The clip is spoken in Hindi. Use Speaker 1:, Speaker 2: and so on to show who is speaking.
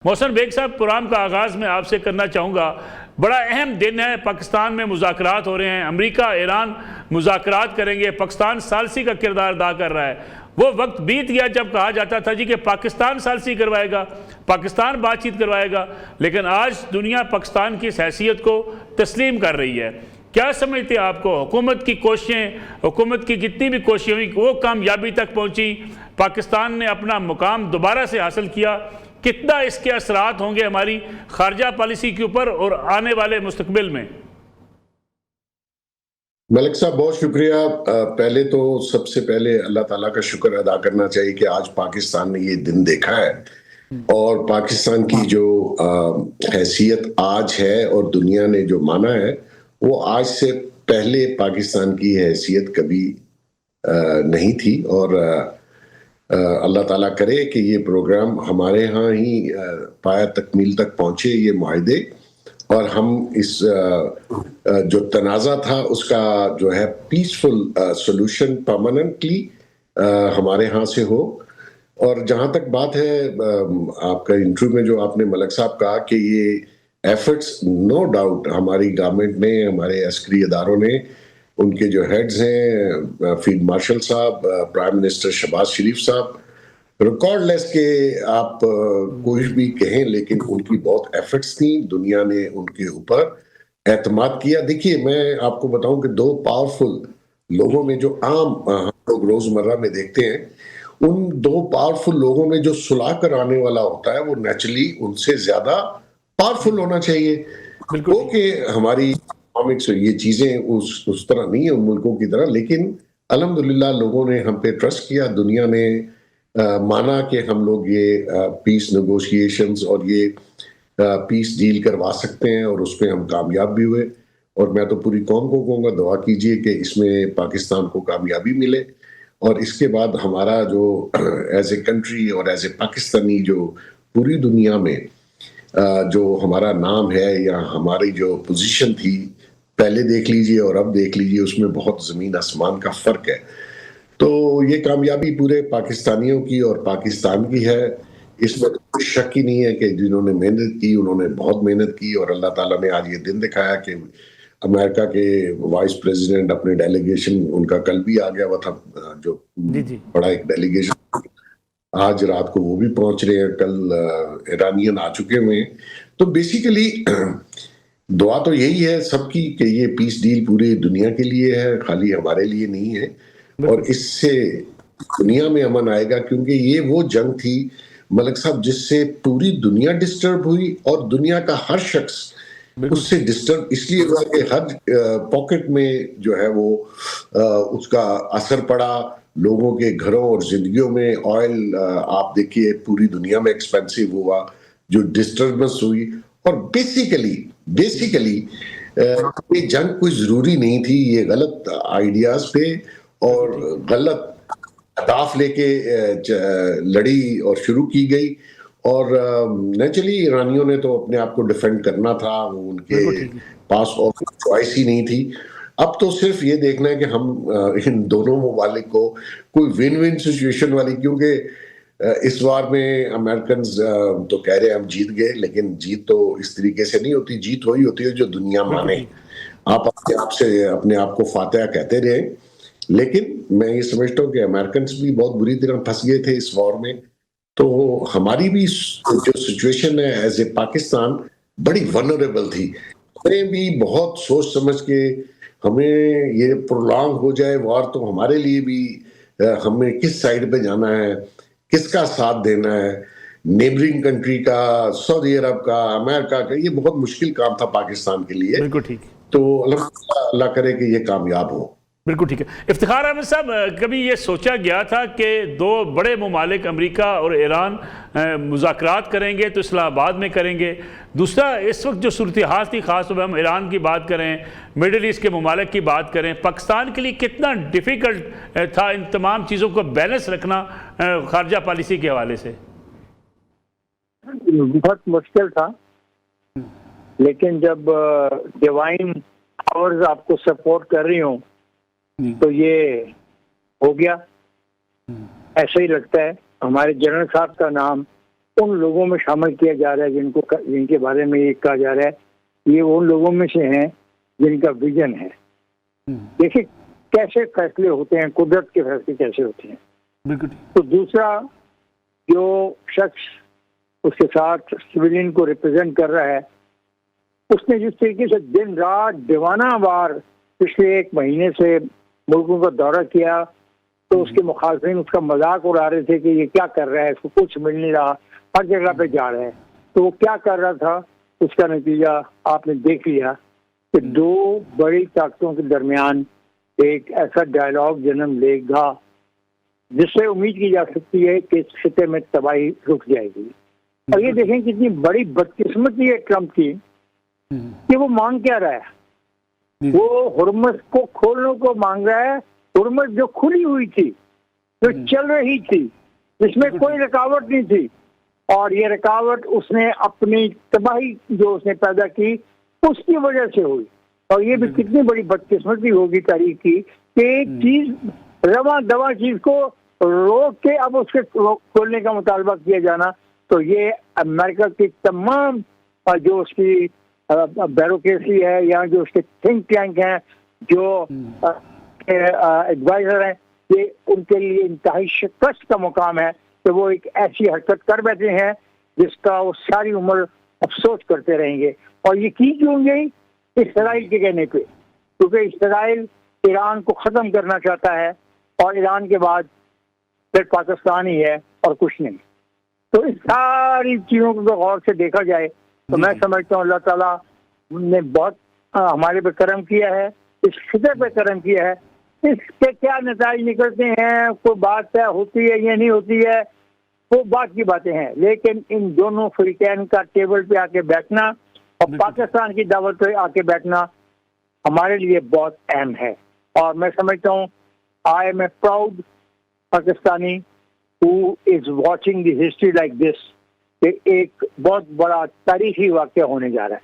Speaker 1: मोहसन बेग साहब, प्रोग्राम का आगाज़ में आपसे करना चाहूँगा। बड़ा अहम दिन है, पाकिस्तान में मुज़ाकरात हो रहे हैं, अमेरिका ईरान मुज़ाकरात करेंगे, पाकिस्तान सालसी का किरदार अदा कर रहा है। वो वक्त बीत गया जब कहा जाता था जी कि पाकिस्तान सालसी करवाएगा, पाकिस्तान बातचीत करवाएगा, लेकिन आज दुनिया पाकिस्तान की इस हैसियत को तस्लीम कर रही है। क्या समझते हैं आपको, हुकूमत की कोशिशें, हुकूमत की जितनी भी कोशिशें हुई वो कामयाबी तक पहुँची, पाकिस्तान ने अपना मुकाम दोबारा से हासिल किया, कितना इसके असरात होंगे हमारी खारजा पॉलिसी के ऊपर और आने वाले मुस्तकबिल में?
Speaker 2: मलिक साहब, बहुत शुक्रिया। पहले तो सबसे पहले अल्लाह ताला का शुक्र अदा करना चाहिए कि आज पाकिस्तान ने ये दिन देखा है और पाकिस्तान की जो हैसियत आज है और दुनिया ने जो माना है वो आज से पहले पाकिस्तान की हैसियत कभी नहीं थी। और अल्लाह ताला करे कि ये प्रोग्राम हमारे यहाँ ही पाया तकमील तक पहुंचे, ये मुआहदे, और हम इस जो तनाज़ा था उसका जो है पीसफुल सोल्यूशन परमानेंटली हमारे यहाँ से हो। और जहाँ तक बात है आपका इंटरव्यू में जो आपने मलिक साहब कहा कि ये एफर्ट्स नो डाउट हमारी गवर्नमेंट ने, हमारे अस्करी इदारों ने, उनके जो हेड्स हैं फील्ड मार्शल साहब, प्राइम मिनिस्टर शहबाज शरीफ साहब, रिकॉर्डलेस के आप कुछ भी कहें, लेकिन उनकी बहुत एफर्ट्स थी, दुनिया ने उनके ऊपर एतमाद किया। देखिए, मैं आपको बताऊं कि दो पावरफुल लोगों में जो आम हम लोग रोजमर्रा में देखते हैं, उन दो पावरफुल लोगों में जो सुलह कराने वाला होता है वो नेचुरली उनसे ज्यादा पावरफुल होना चाहिए। वो कि हमारी ये चीजें उस तरह नहीं है उन मुल्कों की तरह, लेकिन अल्हम्दुलिल्लाह लोगों ने हम पे ट्रस्ट किया, दुनिया ने माना कि हम लोग ये पीस नेगोशिएशंस और ये पीस डील करवा सकते हैं, और उसमें हम कामयाब भी हुए। और मैं तो पूरी कौम को कहूँगा, दुआ कीजिए कि इसमें पाकिस्तान को कामयाबी मिले, और इसके बाद हमारा जो एज ए कंट्री और एज ए पाकिस्तानी जो पूरी दुनिया में जो हमारा नाम है या हमारी जो पोजीशन थी, पहले देख लीजिए और अब देख लीजिए, उसमें बहुत ज़मीन आसमान का फ़र्क है। तो ये कामयाबी पूरे पाकिस्तानियों की और पाकिस्तान की है, इसमें कोई शक ही नहीं है कि जिन्होंने मेहनत की उन्होंने बहुत मेहनत की। और अल्लाह ताला ने आज ये दिन दिखाया कि अमेरिका के वाइस प्रेसिडेंट, अपने डेलीगेशन, उनका कल भी आ गया हुआ था जो बड़ा एक डेलीगेशन, आज रात को वो भी पहुंच रहे हैं, कल ईरानियन आ चुके हुए हैं। तो बेसिकली दुआ तो यही है सबकी कि ये पीस डील पूरी दुनिया के लिए है, खाली हमारे लिए नहीं है, और इससे दुनिया में अमन आएगा। क्योंकि ये वो जंग थी मलिक साहब जिससे पूरी दुनिया डिस्टर्ब हुई, और दुनिया का हर शख्स उससे डिस्टर्ब इसलिए हुआ कि हर पॉकेट में जो है वो उसका असर पड़ा, लोगों के घरों और जिंदगियों में। ऑयल आप देखिए पूरी दुनिया में एक्सपेंसिव हुआ, जो डिस्टर्बेंस हुई, और बेसिकली ये जंग कोई जरूरी नहीं थी, ये गलत आइडियाज पे और गलत अहदाफ लेके लड़ी और शुरू की गई। और नेचुरली ईरानियों ने तो अपने आप को डिफेंड करना था, उनके पास और चॉइस ही नहीं थी। अब तो सिर्फ ये देखना है कि हम इन दोनों ममालिक को कोई विन विन सिचुएशन वाली, क्योंकि इस बार में अमेरिकन तो कह रहे हैं हम जीत गए, लेकिन जीत तो इस तरीके से नहीं होती, जीत वही होती है जो दुनिया माने। आप अपने आप को फातिहा कहते रहे, लेकिन मैं ये समझता हूँ कि अमेरिकन भी बहुत बुरी तरह फंस गए थे इस वॉर में। तो हमारी भी जो सिचुएशन है एज ए पाकिस्तान बड़ी वनरेबल थी, हमें भी बहुत सोच समझ के, हमें ये प्रोलॉन्ग हो जाए वॉर तो हमारे लिए भी हमें किस साइड पे जाना है, किसका साथ देना है, नेबरिंग कंट्री का, सऊदी अरब का, अमेरिका का, ये बहुत मुश्किल काम था पाकिस्तान के लिए।
Speaker 1: बिल्कुल ठीक।
Speaker 2: तो अल्लाह करे कि ये कामयाब हो।
Speaker 1: बिल्कुल ठीक है। इफ्तिखार अहमद साहब, कभी ये सोचा गया था कि दो बड़े ममालिक अमेरिका और ईरान मुज़ाकरात करेंगे तो इस्लामाबाद में करेंगे? दूसरा, इस वक्त जो सूरत हाल थी, ख़ास तौर पर हम ईरान की बात करें, मिडल ईस्ट के ममालिक की बात करें, पाकिस्तान के लिए कितना डिफ़िकल्ट था इन तमाम चीज़ों को बैलेंस रखना खारजा पॉलिसी के हवाले से?
Speaker 3: बहुत मुश्किल था, लेकिन जब डिवाइन पावर्स आपको सपोर्ट कर रही हों तो ये हो गया। ऐसा ही लगता है। हमारे जनरल साहब का नाम उन लोगों में शामिल किया जा रहा है जिनके बारे में ये कहा जा रहा है ये उन लोगों में से हैं जिनका विजन है। देखिए कैसे फैसले होते हैं, कुदरत के फैसले कैसे होते हैं।
Speaker 1: बिल्कुल।
Speaker 3: तो दूसरा जो शख्स उसके साथ सिविलियन को रिप्रेजेंट कर रहा है, उसने जिस तरीके से दिन रात दीवाना वार पिछले 1 महीने से मुल्कों का दौरा किया, तो उसके मुखालिफिन उसका मजाक उड़ा रहे थे कि ये क्या कर रहा है, इसको कुछ मिल नहीं रहा, हर जगह पे जा रहा है। तो वो क्या कर रहा था, उसका नतीजा आपने देख लिया कि 2 बड़ी ताकतों के दरमियान एक ऐसा डायलॉग जन्म लेगा जिससे उम्मीद की जा सकती है कि इस खिते में तबाही रुक जाएगी। और ये देखें कितनी बड़ी बदकिस्मती है ट्रंप की कि वो मांग क्या रहा है। वो हुर्मुज़ को खोलने को मांग रहा है, हुर्मुज़ जो खुली हुई थी, जो चल रही थी, जिसमें कोई रुकावट नहीं थी, और ये रुकावट उसने अपनी तबाही जो उसने पैदा की उसकी वजह से हुई। और ये भी कितनी बड़ी बदकिस्मती होगी तारीख की कि एक चीज रवा दवा चीज को रोक के अब उसके खोलने का मुतालबा किया जाना, तो ये अमेरिका की तमाम जो उसकी ब्यूरोक्रेसी है या जो उसके थिंक टैंक हैं, जो एडवाइजर हैं, ये उनके लिए इंतहाई शिकस्त का मुकाम है कि वो एक ऐसी हरकत कर बैठे हैं जिसका वो सारी उम्र अफसोस करते रहेंगे। और ये की क्यों गई? इसराइल के कहने पे, क्योंकि इसराइल ईरान को ख़त्म करना चाहता है और ईरान के बाद फिर पाकिस्तान ही है और कुछ नहीं। तो इस सारी चीज़ों को गौर से देखा जाए तो मैं समझता हूँ अल्लाह ताला ने बहुत हमारे पे करम किया है, इस खिते पे करम किया है। इसके क्या नतीजे निकलते हैं, कोई बात तय होती है या नहीं होती है, वो बात की बातें हैं, लेकिन इन दोनों फ्रीकैन का टेबल पे आके बैठना और पाकिस्तान की दावत पे आके बैठना हमारे लिए बहुत अहम है। और मैं समझता हूँ I am a proud Pakistani who is watching the history like this, एक बहुत बड़ा तारीखी वाक़या होने जा रहा है।